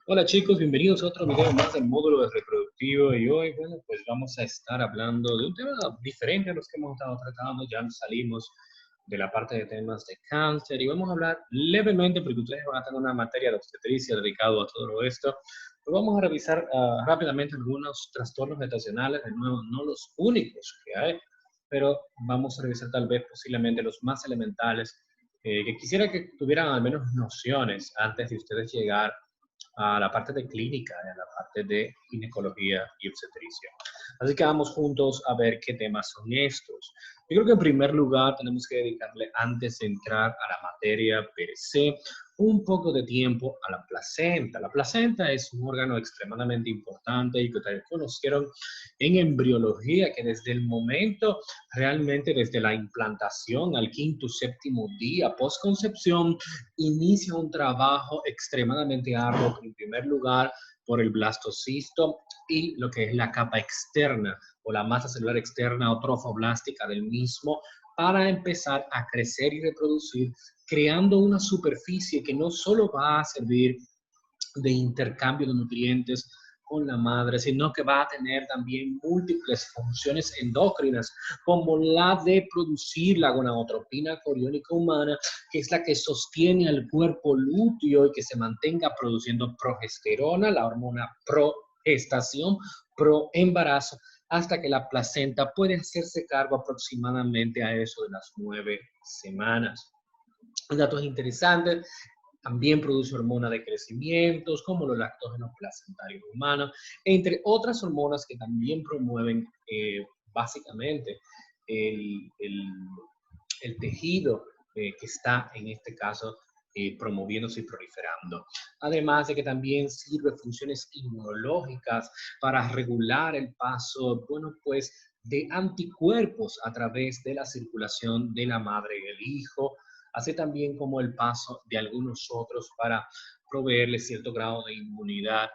Hola chicos, bienvenidos a otro video más del módulo de reproductivo y hoy, bueno, pues vamos a estar hablando de un tema diferente a los que hemos estado tratando. Ya salimos de la parte de temas de cáncer y vamos a hablar levemente, porque ustedes van a tener una materia de obstetricia dedicado a todo esto. Pues vamos a revisar rápidamente algunos trastornos gestacionales, de nuevo, no los únicos que hay, pero vamos a revisar tal vez posiblemente los más elementales, que quisiera que tuvieran al menos nociones antes de ustedes llegar a la parte de clínica y a la parte de ginecología y obstetricia. Así que vamos juntos a ver qué temas son estos. Yo creo que en primer lugar tenemos que dedicarle, antes de entrar a la materia per se, un poco de tiempo a la placenta. La placenta es un órgano extremadamente importante y que ustedes conocieron en embriología, que desde el momento, realmente desde la implantación al quinto, séptimo día postconcepción, inicia un trabajo extremadamente arduo, en primer lugar por el blastocisto y lo que es la capa externa o la masa celular externa o trofoblástica del mismo, para empezar a crecer y reproducir, creando una superficie que no solo va a servir de intercambio de nutrientes con la madre, sino que va a tener también múltiples funciones endocrinas, como la de producir la gonadotropina coriónica humana, que es la que sostiene al cuerpo lúteo y que se mantenga produciendo progesterona, la hormona progestación, proembarazo, hasta que la placenta puede hacerse cargo aproximadamente a eso de las 9 semanas. Datos interesantes: también produce hormona de crecimiento, como los lactógenos placentarios humanos, entre otras hormonas que también promueven básicamente el, el, el tejido que está en este caso promoviéndose y proliferando. Además de que también sirve funciones inmunológicas para regular el paso, bueno, pues de anticuerpos a través de la circulación de la madre y el hijo, así también como el paso de algunos otros para proveerle cierto grado de inmunidad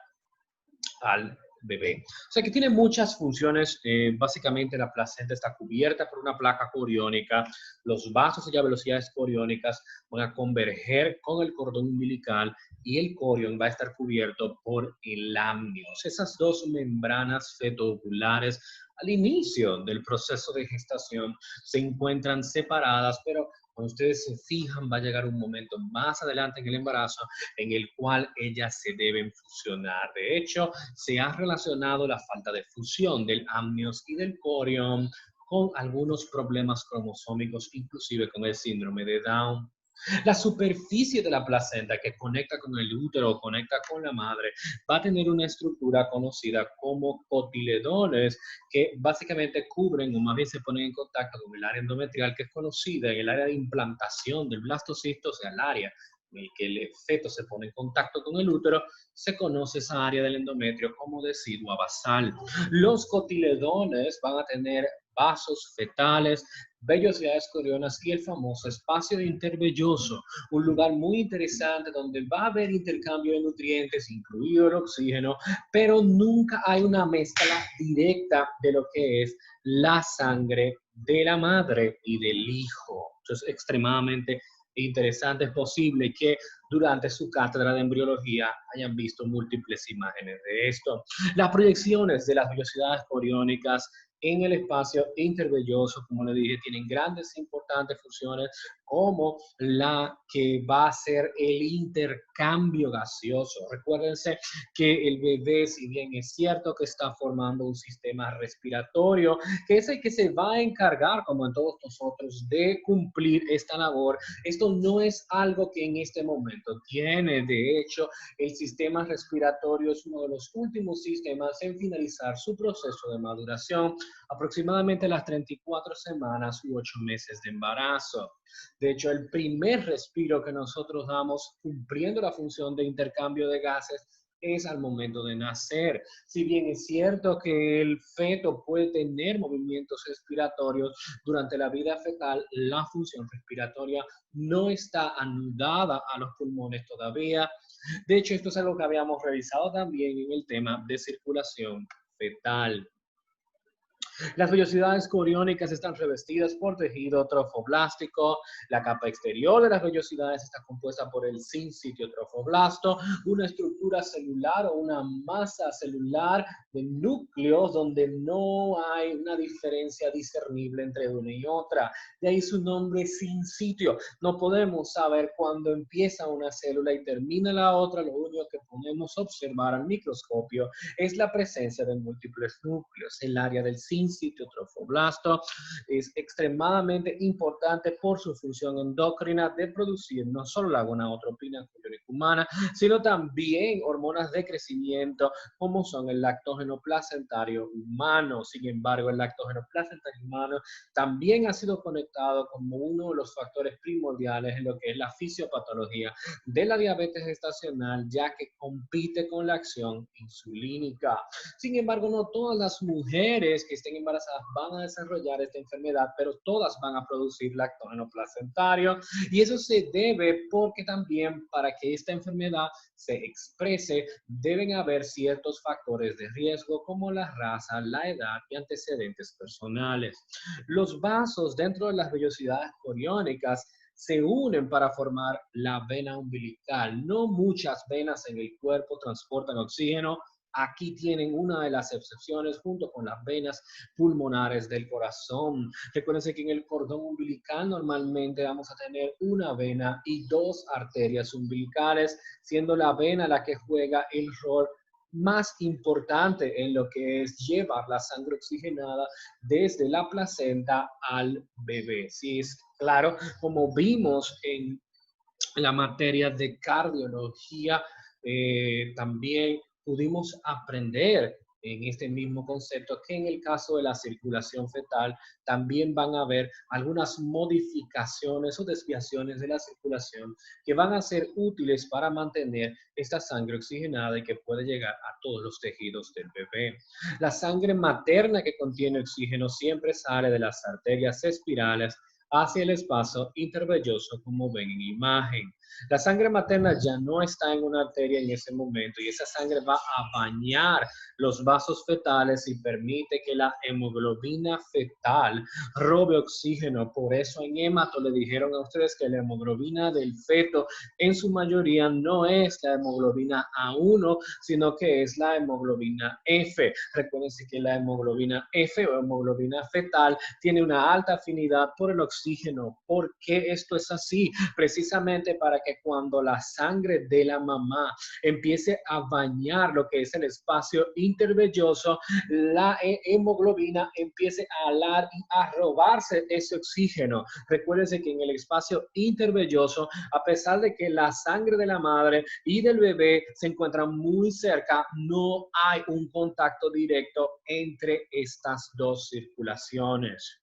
al bebé. O sea que tiene muchas funciones. Básicamente la placenta está cubierta por una placa coriónica. Los vasos y velocidades coriónicas van a converger con el cordón umbilical y el corión va a estar cubierto por el amnios. Esas dos membranas fetoovulares al inicio del proceso de gestación se encuentran separadas, pero cuando ustedes se fijan, va a llegar un momento más adelante en el embarazo en el cual ellas se deben fusionar. De hecho, se ha relacionado la falta de fusión del amnios y del corión con algunos problemas cromosómicos, inclusive con el síndrome de Down. La superficie de la placenta, que conecta con el útero o conecta con la madre, va a tener una estructura conocida como cotiledones, que básicamente cubren, o más bien se ponen en contacto con el área endometrial, que es conocida en el área de implantación del blastocisto, o sea, el área en el que el feto se pone en contacto con el útero. Se conoce esa área del endometrio como decidua basal. Los cotiledones van a tener vasos fetales, vellosidades corionas y el famoso espacio intervelloso, un lugar muy interesante donde va a haber intercambio de nutrientes, incluido el oxígeno, pero nunca hay una mezcla directa de lo que es la sangre de la madre y del hijo. Entonces, extremadamente interesante. Es posible que durante su cátedra de embriología hayan visto múltiples imágenes de esto. Las proyecciones de las velocidades coriónicas en el espacio intervelloso, como le dije, tienen grandes e importantes funciones, como la que va a ser el intercambio gaseoso. Recuérdense que el bebé, si bien es cierto que está formando un sistema respiratorio, que es el que se va a encargar, como en todos nosotros, de cumplir esta labor, esto no es algo que en este momento tiene. De hecho, el sistema respiratorio es uno de los últimos sistemas en finalizar su proceso de maduración, aproximadamente a las 34 semanas u 8 meses de embarazo. De hecho, el primer respiro que nosotros damos cumpliendo la función de intercambio de gases es al momento de nacer. Si bien es cierto que el feto puede tener movimientos respiratorios durante la vida fetal, la función respiratoria no está anudada a los pulmones todavía. De hecho, esto es algo que habíamos revisado también en el tema de circulación fetal. Las vellosidades coriónicas están revestidas por tejido trofoblástico. La capa exterior de las vellosidades está compuesta por el sinsitio trofoblasto, una estructura celular o una masa celular de núcleos donde no hay una diferencia discernible entre una y otra. De ahí su nombre sinsitio. No podemos saber cuándo empieza una célula y termina la otra. Lo único que podemos observar al microscopio es la presencia de múltiples núcleos. El área del sinsitio trofoblasto es extremadamente importante por su función endocrina de producir no solo la gonadotropina coriónica humana, sino también hormonas de crecimiento como son el lactógeno placentario humano. Sin embargo, el lactógeno placentario humano también ha sido conectado como uno de los factores primordiales en lo que es la fisiopatología de la diabetes gestacional, ya que compite con la acción insulínica. Sin embargo, no todas las mujeres que estén embarazadas van a desarrollar esta enfermedad, pero todas van a producir lactógeno placentario, y eso se debe porque también para que esta enfermedad se exprese deben haber ciertos factores de riesgo como la raza, la edad y antecedentes personales. Los vasos dentro de las vellosidades coriónicas se unen para formar la vena umbilical. No muchas venas en el cuerpo transportan oxígeno. Aquí tienen una de las excepciones junto con las venas pulmonares del corazón. Recuérdense que en el cordón umbilical normalmente vamos a tener una vena y dos arterias umbilicales, siendo la vena la que juega el rol más importante en lo que es llevar la sangre oxigenada desde la placenta al bebé. Sí, es claro, como vimos en la materia de cardiología, también pudimos aprender en este mismo concepto que en el caso de la circulación fetal también van a haber algunas modificaciones o desviaciones de la circulación que van a ser útiles para mantener esta sangre oxigenada y que puede llegar a todos los tejidos del bebé. La sangre materna que contiene oxígeno siempre sale de las arterias espirales hacia el espacio intervelloso, como ven en imagen. La sangre materna ya no está en una arteria en ese momento y esa sangre va a bañar los vasos fetales y permite que la hemoglobina fetal robe oxígeno. Por eso en Hémato le dijeron a ustedes que la hemoglobina del feto en su mayoría no es la hemoglobina A1, sino que es la hemoglobina F. Recuérdense que la hemoglobina F o hemoglobina fetal tiene una alta afinidad por el oxígeno. ¿Por qué esto es así? Precisamente para que cuando la sangre de la mamá empiece a bañar lo que es el espacio intervelloso, la hemoglobina empiece a alar y a robarse ese oxígeno. Recuérdense que en el espacio intervelloso, a pesar de que la sangre de la madre y del bebé se encuentran muy cerca, no hay un contacto directo entre estas dos circulaciones.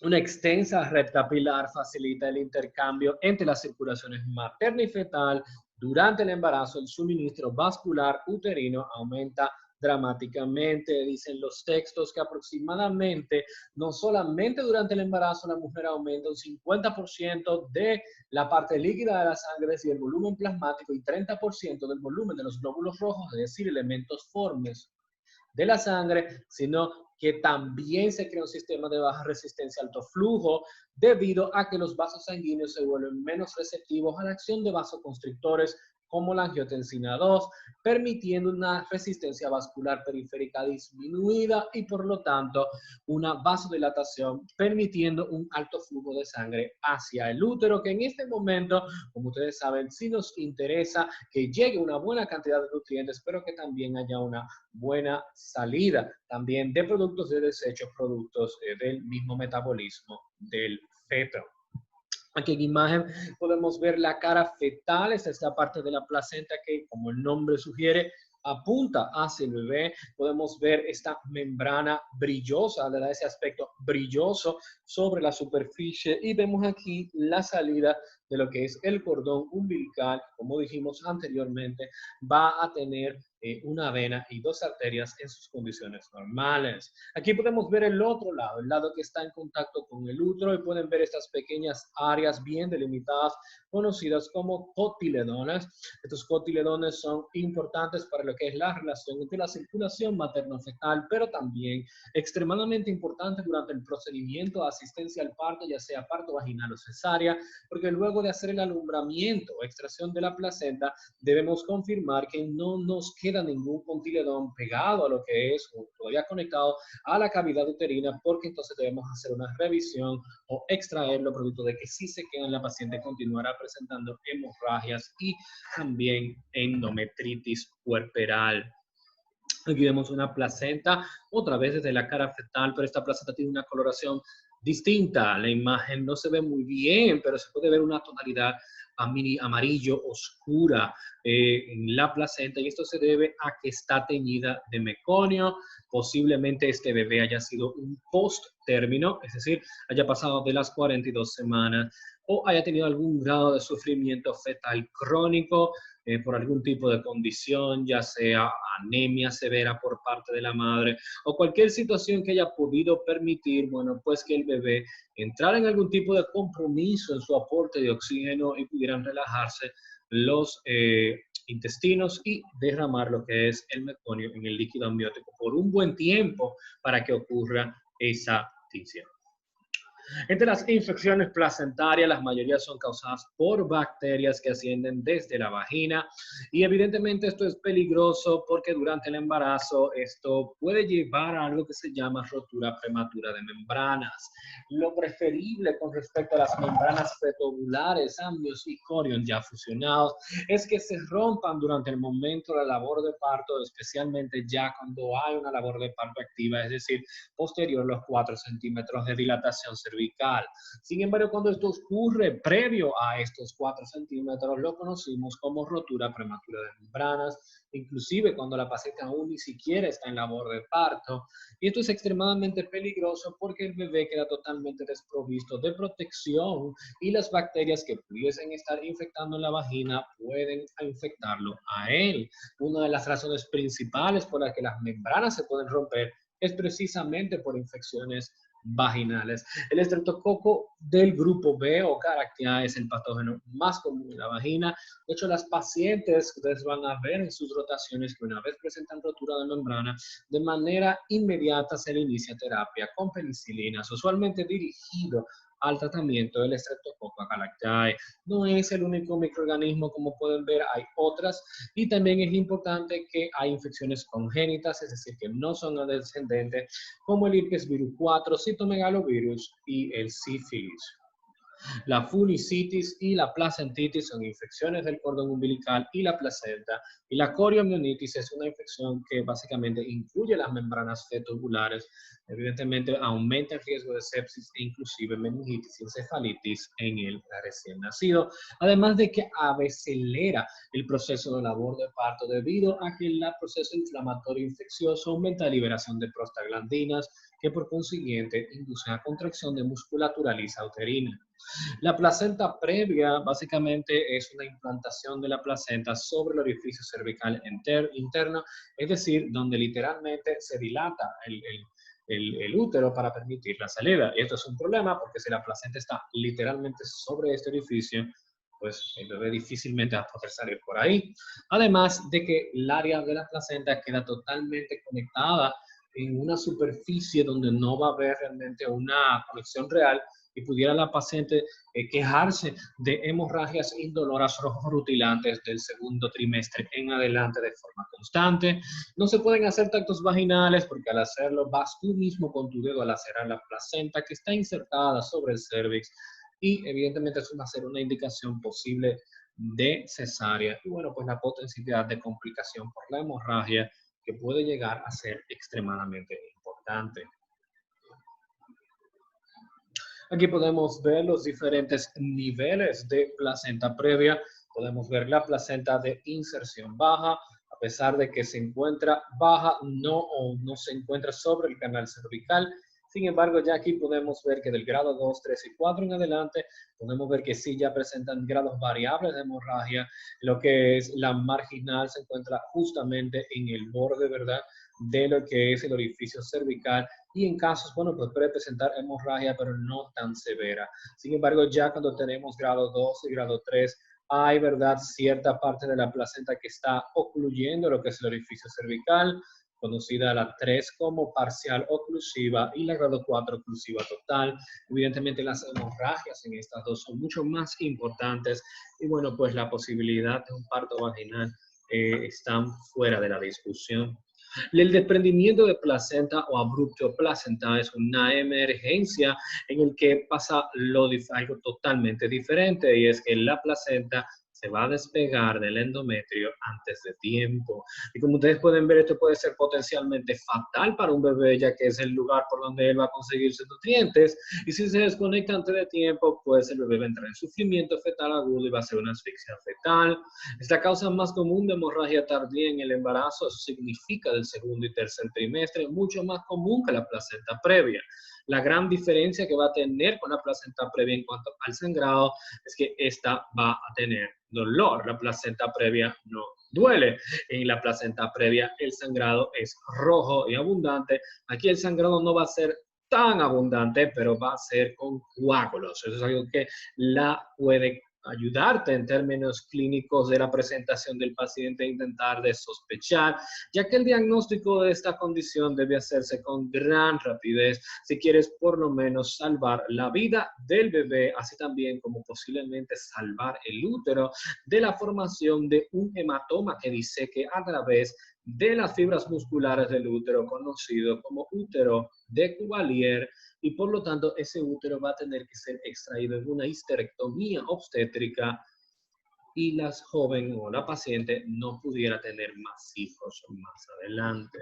Una extensa red capilar facilita el intercambio entre las circulaciones materna y fetal. Durante el embarazo, el suministro vascular uterino aumenta dramáticamente. Dicen los textos que aproximadamente, no solamente durante el embarazo, la mujer aumenta un 50% de la parte líquida de la sangre y el volumen plasmático y 30% del volumen de los glóbulos rojos, es decir, elementos formes de la sangre, sino que también se crea un sistema de baja resistencia a alto flujo debido a que los vasos sanguíneos se vuelven menos receptivos a la acción de vasoconstrictores como la angiotensina 2, permitiendo una resistencia vascular periférica disminuida y por lo tanto una vasodilatación, permitiendo un alto flujo de sangre hacia el útero, que en este momento, como ustedes saben, sí nos interesa que llegue una buena cantidad de nutrientes, pero que también haya una buena salida también de productos de desecho, productos del mismo metabolismo del feto. Aquí en imagen podemos ver la cara fetal, esta es la parte de la placenta que, como el nombre sugiere, apunta hacia el bebé. Podemos ver esta membrana brillosa, le da ese aspecto brilloso sobre la superficie y vemos aquí la salida de lo que es el cordón umbilical, como dijimos anteriormente, va a tener una vena y dos arterias en sus condiciones normales. Aquí podemos ver el otro lado, el lado que está en contacto con el útero, y pueden ver estas pequeñas áreas bien delimitadas conocidas como cotiledones. Estos cotiledones son importantes para lo que es la relación entre la circulación materno-fetal, pero también extremadamente importante durante el procedimiento de asistencia al parto, ya sea parto vaginal o cesárea, porque luego de hacer el alumbramiento o extracción de la placenta, debemos confirmar que no nos queda ningún cotiledón pegado a lo que es o todavía conectado a la cavidad uterina, porque entonces debemos hacer una revisión o extraerlo, producto de que si se queda en la paciente continuará presentando hemorragias y también endometritis puerperal. Aquí vemos una placenta, otra vez desde la cara fetal, pero esta placenta tiene una coloración distinta. La imagen no se ve muy bien, pero se puede ver una tonalidad amarillo oscura en la placenta, y esto se debe a que está teñida de meconio. Posiblemente este bebé haya sido un post-término, es decir, haya pasado de las 42 semanas o haya tenido algún grado de sufrimiento fetal crónico por algún tipo de condición, ya sea anemia severa por parte de la madre o cualquier situación que haya podido permitir, bueno, pues que el bebé entrara en algún tipo de compromiso en su aporte de oxígeno y pudieran relajarse los intestinos y derramar lo que es el meconio en el líquido amniótico por un buen tiempo para que ocurra esa tinción. Entre las infecciones placentarias, las mayoría son causadas por bacterias que ascienden desde la vagina, y evidentemente esto es peligroso porque durante el embarazo esto puede llevar a algo que se llama rotura prematura de membranas. Lo preferible con respecto a las membranas fetovulares, amnios y corion ya fusionados, es que se rompan durante el momento de la labor de parto, especialmente ya cuando hay una labor de parto activa, es decir, posterior a los 4 centímetros de dilatación cervical. Sin embargo, cuando esto ocurre previo a estos 4 centímetros, lo conocimos como rotura prematura de membranas, inclusive cuando la paciente aún ni siquiera está en labor de parto. Y esto es extremadamente peligroso porque el bebé queda totalmente desprovisto de protección y las bacterias que pudiesen estar infectando la vagina pueden infectarlo a él. Una de las razones principales por las que las membranas se pueden romper es precisamente por infecciones vaginales. El estreptococo del grupo B o Carakia es el patógeno más común en la vagina. De hecho, las pacientes, ustedes van a ver en sus rotaciones que una vez presentan rotura de membrana, de manera inmediata se le inicia terapia con penicilinas, usualmente dirigido al tratamiento del Streptococcus galactiae. No es el único microorganismo, como pueden ver, hay otras, y también es importante que hay infecciones congénitas, es decir, que no son descendentes, como el herpes virus 4, citomegalovirus y el sífilis. La funicitis y la placentitis son infecciones del cordón umbilical y la placenta, y la coriomionitis es una infección que básicamente incluye las membranas fetovulares. Evidentemente aumenta el riesgo de sepsis e inclusive meningitis y encefalitis en el recién nacido, además de que acelera el proceso de labor de parto debido a que el proceso inflamatorio infeccioso aumenta la liberación de prostaglandinas, que por consiguiente induce a contracción de musculatura lisa uterina. La placenta previa básicamente es una implantación de la placenta sobre el orificio cervical interno, es decir, donde literalmente se dilata el útero para permitir la salida. Y esto es un problema porque si la placenta está literalmente sobre este orificio, pues el bebé difícilmente va a poder salir por ahí. Además de que el área de la placenta queda totalmente conectada en una superficie donde no va a haber realmente una conexión real, y pudiera la paciente quejarse de hemorragias indoloras rutilantes del segundo trimestre en adelante de forma constante. No se pueden hacer tactos vaginales porque al hacerlo vas tú mismo con tu dedo a lacerar la placenta que está insertada sobre el cervix, y evidentemente eso va a ser una indicación posible de cesárea. Y bueno, pues la potencialidad de complicación por la hemorragia, que puede llegar a ser extremadamente importante. Aquí podemos ver los diferentes niveles de placenta previa. Podemos ver la placenta de inserción baja. A pesar de que se encuentra baja, no se encuentra sobre el canal cervical, Sin embargo, ya aquí podemos ver que del grado 2, 3 y 4 en adelante, podemos ver que sí ya presentan grados variables de hemorragia. Lo que es la marginal se encuentra justamente en el borde, ¿verdad?, de lo que es el orificio cervical, y en casos, bueno, pues puede presentar hemorragia, pero no tan severa. Sin embargo, ya cuando tenemos grado 2 y grado 3, hay, ¿verdad?, cierta parte de la placenta que está ocluyendo lo que es el orificio cervical, conocida la 3 como parcial oclusiva y la grado 4 oclusiva total. Evidentemente las hemorragias en estas dos son mucho más importantes y bueno, pues la posibilidad de un parto vaginal están fuera de la discusión. El desprendimiento de placenta o abrupto placenta es una emergencia en el que pasa algo totalmente diferente, y es que la placenta se va a despegar del endometrio antes de tiempo. Y como ustedes pueden ver, esto puede ser potencialmente fatal para un bebé, ya que es el lugar por donde él va a conseguir sus nutrientes. Y si se desconecta antes de tiempo, pues el bebé va a entrar en sufrimiento fetal agudo y va a ser una asfixia fetal. Es la causa más común de hemorragia tardía en el embarazo. Eso significa del segundo y tercer trimestre, mucho más común que la placenta previa. La gran diferencia que va a tener con la placenta previa en cuanto al sangrado es que esta va a tener dolor. La placenta previa no duele. En la placenta previa el sangrado es rojo y abundante. Aquí el sangrado no va a ser tan abundante, pero va a ser con coágulos. Eso es algo que la puede ayudarte en términos clínicos de la presentación del paciente e intentar de sospechar, ya que el diagnóstico de esta condición debe hacerse con gran rapidez si quieres por lo menos salvar la vida del bebé, así también como posiblemente salvar el útero de la formación de un hematoma que diseque a través de las fibras musculares del útero, conocido como útero de Cuvelier, y por lo tanto ese útero va a tener que ser extraído en una histerectomía obstétrica y la joven o la paciente no pudiera tener más hijos más adelante.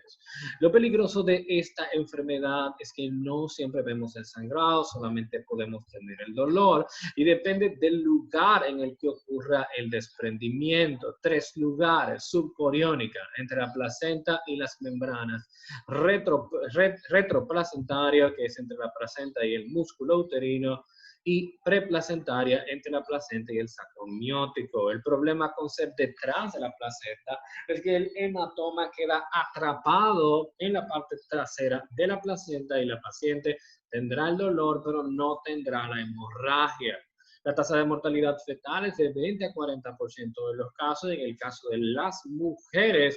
Lo peligroso de esta enfermedad es que no siempre vemos el sangrado, solamente podemos tener el dolor y depende del lugar en el que ocurra el desprendimiento. 3 lugares: subcoriónica, entre la placenta y las membranas; retroplacentaria, que es entre la placenta y el músculo uterino; y preplacentaria, entre la placenta y el saco amniótico. El problema con ser detrás de la placenta es que el hematoma queda atrapado en la parte trasera de la placenta y la paciente tendrá el dolor, pero no tendrá la hemorragia. La tasa de mortalidad fetal es de 20 a 40% de los casos, y en el caso de las mujeres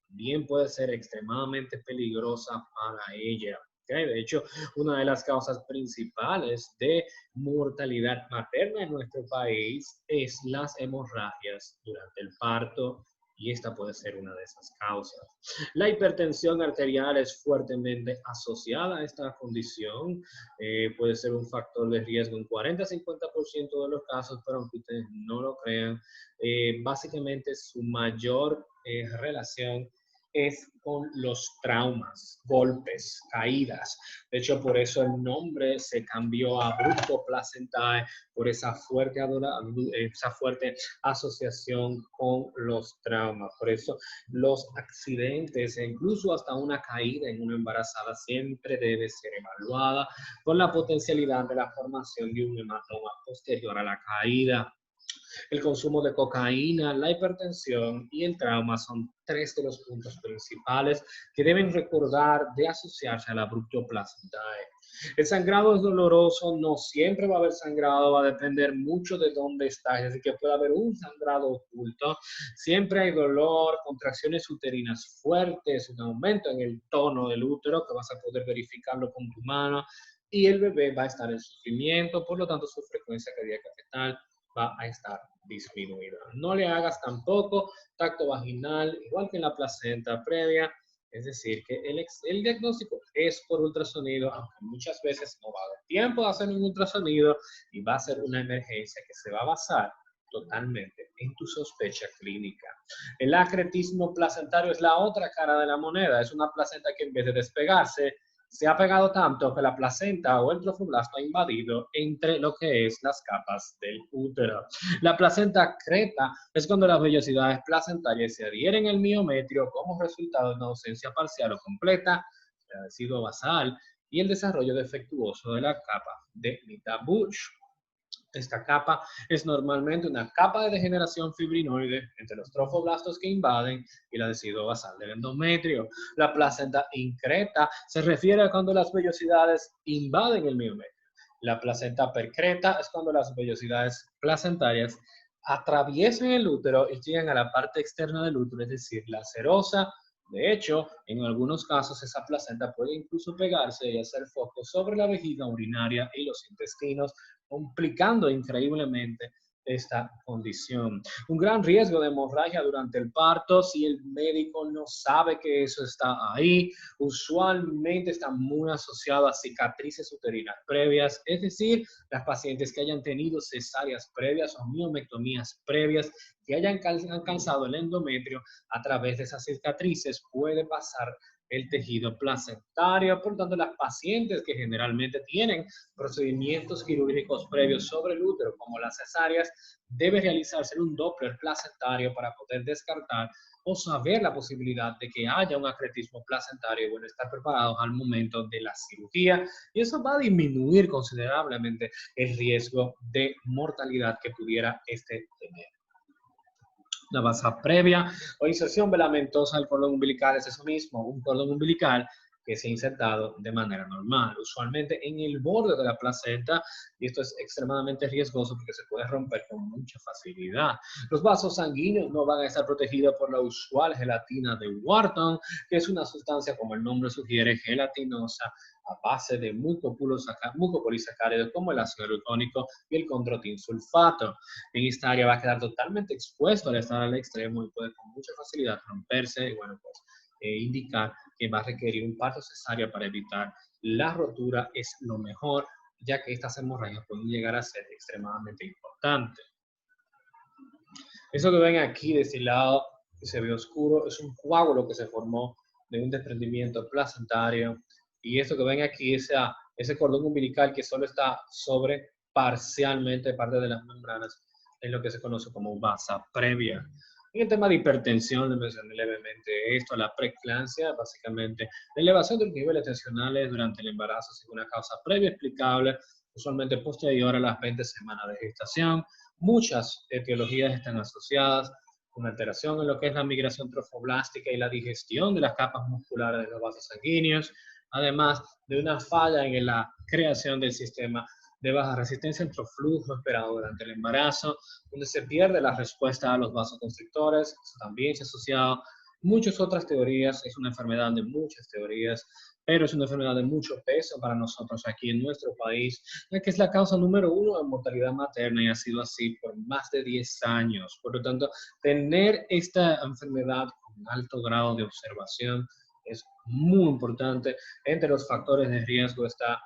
bien puede ser extremadamente peligrosa para ella. ¿Okay? De hecho, una de las causas principales de mortalidad materna en nuestro país es las hemorragias durante el parto, y esta puede ser una de esas causas. La hipertensión arterial es fuertemente asociada a esta condición. Puede ser un factor de riesgo en 40 a 50% de los casos, pero aunque ustedes no lo crean, básicamente su mayor relación es con los traumas, golpes, caídas. De hecho, por eso el nombre se cambió a abrupto placentae, por esa fuerte asociación con los traumas. Por eso los accidentes e incluso hasta una caída en una embarazada siempre debe ser evaluada con la potencialidad de la formación de un hematoma posterior a la caída. El consumo de cocaína, la hipertensión y el trauma son 3 de los puntos principales que deben recordar de asociarse al abrupto placentae. El sangrado es doloroso, no siempre va a haber sangrado, va a depender mucho de dónde estás, así que puede haber un sangrado oculto. Siempre hay dolor, contracciones uterinas fuertes, un aumento en el tono del útero que vas a poder verificarlo con tu mano, y el bebé va a estar en sufrimiento, por lo tanto su frecuencia cardíaca fetal va a estar disminuida. No le hagas tampoco tacto vaginal, igual que en la placenta previa, es decir, que el diagnóstico es por ultrasonido, aunque muchas veces no va a haber tiempo de hacer un ultrasonido y va a ser una emergencia que se va a basar totalmente en tu sospecha clínica. El acretismo placentario es la otra cara de la moneda. Es una placenta que en vez de despegarse, se ha pegado tanto que la placenta o el trofoblasto ha invadido entre lo que es las capas del útero. La placenta creta es cuando las vellosidades placentarias se adhieren al miometrio como resultado de una ausencia parcial o completa de ácido basal, y el desarrollo defectuoso de la capa de Nita-Bush. Esta capa es normalmente una capa de degeneración fibrinoide entre los trofoblastos que invaden y la deciduo basal del endometrio. La placenta increta se refiere a cuando las vellosidades invaden el miometrio. La placenta percreta es cuando las vellosidades placentarias atraviesan el útero y llegan a la parte externa del útero, es decir, la serosa. De hecho, en algunos casos esa placenta puede incluso pegarse y hacer foco sobre la vejiga urinaria y los intestinos, complicando increíblemente esta condición. Un gran riesgo de hemorragia durante el parto si el médico no sabe que eso está ahí. Usualmente está muy asociado a cicatrices uterinas previas, es decir, las pacientes que hayan tenido cesáreas previas o miomectomías previas, que hayan alcanzado el endometrio a través de esas cicatrices, puede pasar el tejido placentario. Por tanto, las pacientes que generalmente tienen procedimientos quirúrgicos previos sobre el útero, como las cesáreas, debe realizarse un Doppler placentario para poder descartar o saber la posibilidad de que haya un acretismo placentario y bueno, estar preparados al momento de la cirugía. Y eso va a disminuir considerablemente el riesgo de mortalidad que pudiera tener. Una basa previa o inserción velamentosa del cordón umbilical es eso mismo, un cordón umbilical que se ha insertado de manera normal, usualmente en el borde de la placenta, y esto es extremadamente riesgoso porque se puede romper con mucha facilidad. Los vasos sanguíneos no van a estar protegidos por la usual gelatina de Wharton, que es una sustancia, como el nombre sugiere, gelatinosa, a base de mucopolisacáridos como el ácido glucónico y el condroitin sulfato. En esta área va a quedar totalmente expuesto al estar al extremo y puede con mucha facilidad romperse y bueno, pues indicar que va a requerir un parto cesárea para evitar la rotura es lo mejor, ya que estas hemorragias pueden llegar a ser extremadamente importantes. Eso que ven aquí de este lado, que se ve oscuro, es un coágulo que se formó de un desprendimiento placentario. Y esto que ven aquí, ese cordón umbilical que solo está sobre parcialmente parte de las membranas, es lo que se conoce como vasa previa. En el tema de hipertensión, le mencioné levemente esto, la preeclampsia, básicamente la elevación de los niveles tensionales durante el embarazo sin una causa previa explicable, usualmente posterior a las 20 semanas de gestación. Muchas etiologías están asociadas con alteración en lo que es la migración trofoblástica y la digestión de las capas musculares de los vasos sanguíneos, además de una falla en la creación del sistema de baja resistencia entre flujo esperado durante el embarazo, donde se pierde la respuesta a los vasoconstrictores. Eso también se ha asociado. Muchas otras teorías, es una enfermedad de muchas teorías, pero es una enfermedad de mucho peso para nosotros aquí en nuestro país, ya que es la causa número 1 de mortalidad materna y ha sido así por más de 10 años. Por lo tanto, tener esta enfermedad con alto grado de observación es muy importante. Entre los factores de riesgo está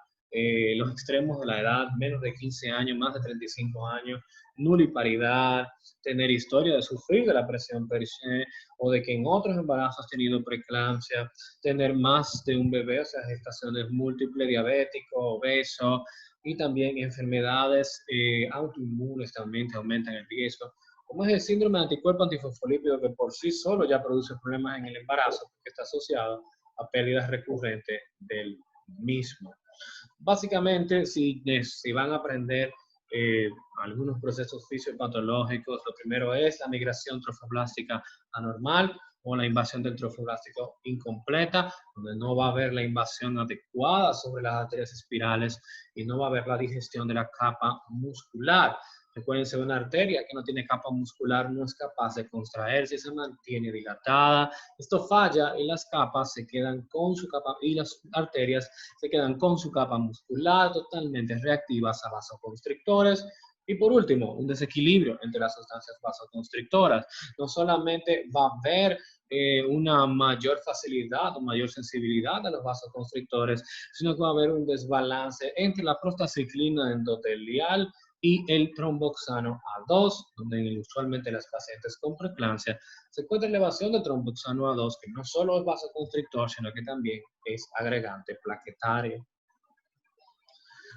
los extremos de la edad, menos de 15 años, más de 35 años, nuliparidad, tener historia de sufrir de la presión per se o de que en otros embarazos has tenido preeclampsia, tener más de un bebé, o sea, gestaciones múltiples, diabético, obeso, y también enfermedades autoinmunes también te aumentan el riesgo, como es el síndrome de anticuerpo antifosfolípido, que por sí solo ya produce problemas en el embarazo, porque está asociado a pérdidas recurrentes del mismo. Básicamente, si van a aprender algunos procesos fisiopatológicos, lo primero es la migración trofoblástica anormal o la invasión del trofoblástico incompleta, donde no va a haber la invasión adecuada sobre las arterias espirales y no va a haber la digestión de la capa muscular. Recuérdense, una arteria que no tiene capa muscular no es capaz de contraerse, se mantiene dilatada. Esto falla y las capas se quedan con su capa, y las arterias se quedan con su capa muscular totalmente reactivas a vasoconstrictores. Y por último, un desequilibrio entre las sustancias vasoconstrictoras. No solamente va a haber una mayor facilidad o mayor sensibilidad a los vasoconstrictores, sino que va a haber un desbalance entre la prostaciclina endotelial y el tromboxano A2, donde usualmente las pacientes con preeclampsia se encuentra elevación del tromboxano A2, que no solo es vasoconstrictor, sino que también es agregante plaquetario.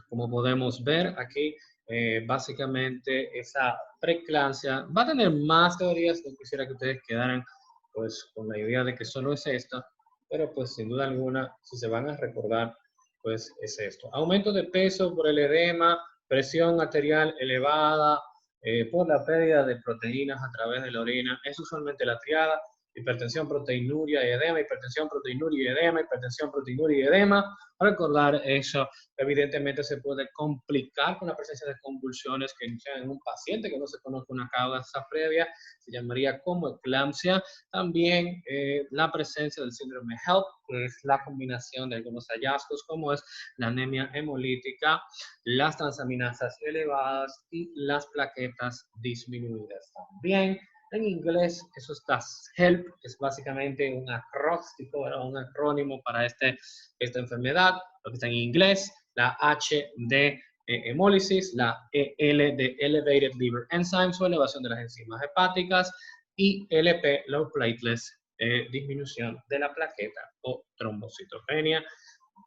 Como podemos ver aquí, básicamente esa preeclampsia va a tener más teorías. No quisiera que ustedes quedaran pues con la idea de que solo es esta, pero pues sin duda alguna, si se van a recordar pues es esto. Aumento de peso por el edema, presión arterial elevada, por la pérdida de proteínas a través de la orina. Es usualmente la triada: hipertensión, proteinuria y edema, hipertensión, proteinuria y edema, hipertensión, proteinuria y edema. Para recordar eso, evidentemente se puede complicar con la presencia de convulsiones que inician en un paciente que no se conoce una causa previa, se llamaría como eclampsia. También la presencia del síndrome HELP, que es la combinación de algunos hallazgos como es la anemia hemolítica, las transaminasas elevadas y las plaquetas disminuidas. También en inglés, eso está HELP, que es básicamente un acróstico, un acrónimo para esta enfermedad, lo que está en inglés, la H de hemólisis, la EL de Elevated Liver Enzymes o elevación de las enzimas hepáticas, y LP, Low Platelets, disminución de la plaqueta o trombocitopenia.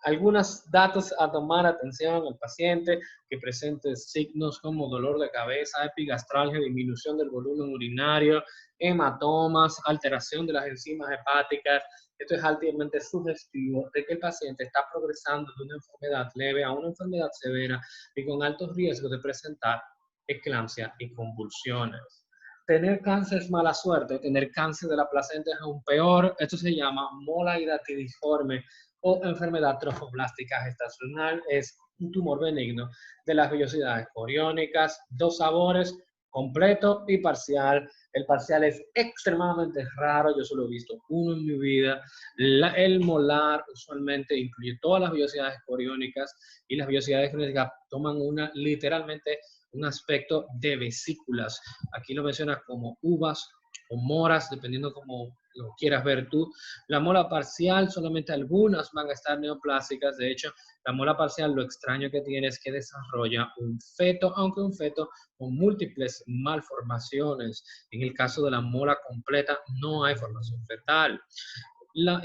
Algunos datos a tomar atención: al paciente que presente signos como dolor de cabeza, epigastralgia, disminución del volumen urinario, hematomas, alteración de las enzimas hepáticas. Esto es altamente sugestivo de que el paciente está progresando de una enfermedad leve a una enfermedad severa y con altos riesgos de presentar eclampsia y convulsiones. Tener cáncer es mala suerte, tener cáncer de la placenta es aún peor. Esto se llama mola hidatidiforme o enfermedad trofoblástica gestacional. Es un tumor benigno de las vellosidades coriónicas, dos sabores, completo y parcial. El parcial es extremadamente raro, yo solo he visto uno en mi vida. El molar usualmente incluye todas las vellosidades coriónicas, y las vellosidades coriónicas toman literalmente un aspecto de vesículas. Aquí lo menciona como uvas o moras, dependiendo cómo lo quieras ver tú. La mola parcial, solamente algunas van a estar neoplásicas. De hecho, la mola parcial, lo extraño que tiene es que desarrolla un feto, aunque un feto con múltiples malformaciones. En el caso de la mola completa, no hay formación fetal. La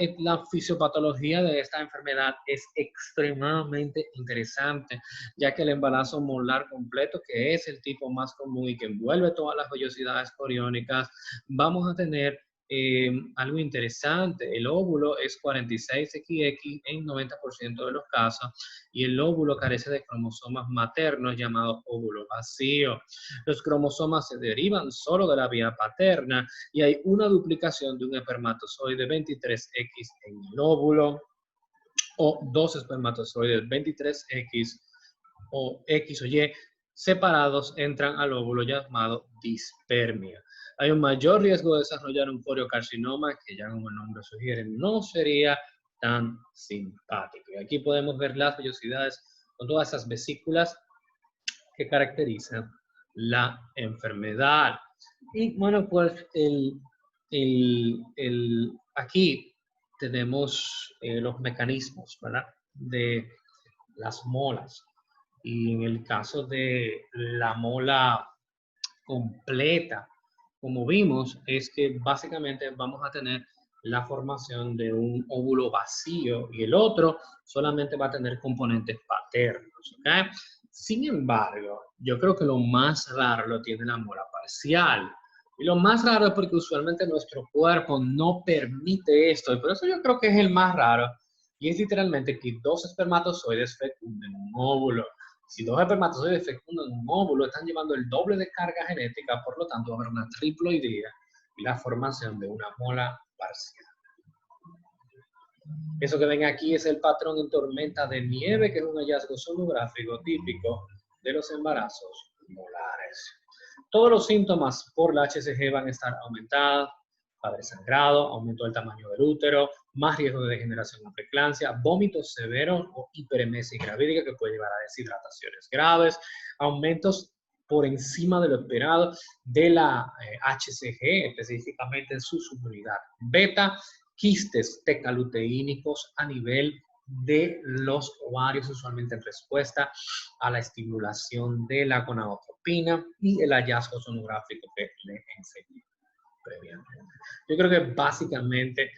fisiopatología de esta enfermedad es extremadamente interesante, ya que el embarazo molar completo, que es el tipo más común y que envuelve todas las vellosidades coriónicas, vamos a tener algo interesante. El óvulo es 46XX en 90% de los casos, y el óvulo carece de cromosomas maternos llamados óvulo vacío. Los cromosomas se derivan solo de la vía paterna, y hay una duplicación de un espermatozoide 23X en el óvulo, o dos espermatozoides 23X o X o Y separados entran al óvulo, llamado dispermia. Hay un mayor riesgo de desarrollar un coriocarcinoma, que ya como el nombre sugiere, no sería tan simpático. Y aquí podemos ver las vellosidades con todas esas vesículas que caracterizan la enfermedad. Y bueno, pues aquí tenemos los mecanismos, ¿verdad?, de las molas. Y en el caso de la mola completa, como vimos, es que básicamente vamos a tener la formación de un óvulo vacío, y el otro solamente va a tener componentes paternos, ¿ok? Sin embargo, yo creo que lo más raro lo tiene la mola parcial. Y lo más raro es porque usualmente nuestro cuerpo no permite esto, y por eso yo creo que es el más raro. Y es literalmente que dos espermatozoides fecunden un óvulo. Si dos espermatozoides fecundan un óvulo, están llevando el doble de carga genética, por lo tanto va a haber una triploidea y la formación de una mola parcial. Eso que ven aquí es el patrón en tormenta de nieve, que es un hallazgo sonográfico típico de los embarazos molares. Todos los síntomas por la HCG van a estar aumentados: padre sangrado, aumento del tamaño del útero, más riesgo de degeneración o preeclampsia, vómitos severos o hiperemesis gravídica que puede llevar a deshidrataciones graves, aumentos por encima de lo esperado de la HCG, específicamente en su subunidad beta, quistes tecaluteínicos a nivel de los ovarios, usualmente en respuesta a la estimulación de la gonadotropina, y el hallazgo sonográfico que le enseñé previamente. Yo creo que básicamente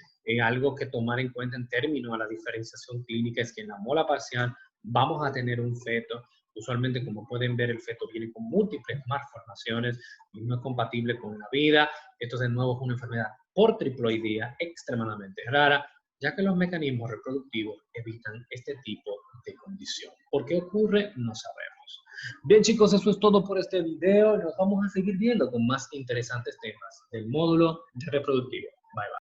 algo que tomar en cuenta en términos a la diferenciación clínica es que en la mola parcial vamos a tener un feto. Usualmente, como pueden ver, el feto viene con múltiples malformaciones y no es compatible con la vida. Esto de nuevo es una enfermedad por triploidea extremadamente rara, ya que los mecanismos reproductivos evitan este tipo de condición. ¿Por qué ocurre? No sabemos. Bien, chicos, eso es todo por este video. Nos vamos a seguir viendo con más interesantes temas del módulo reproductivo. Bye, bye.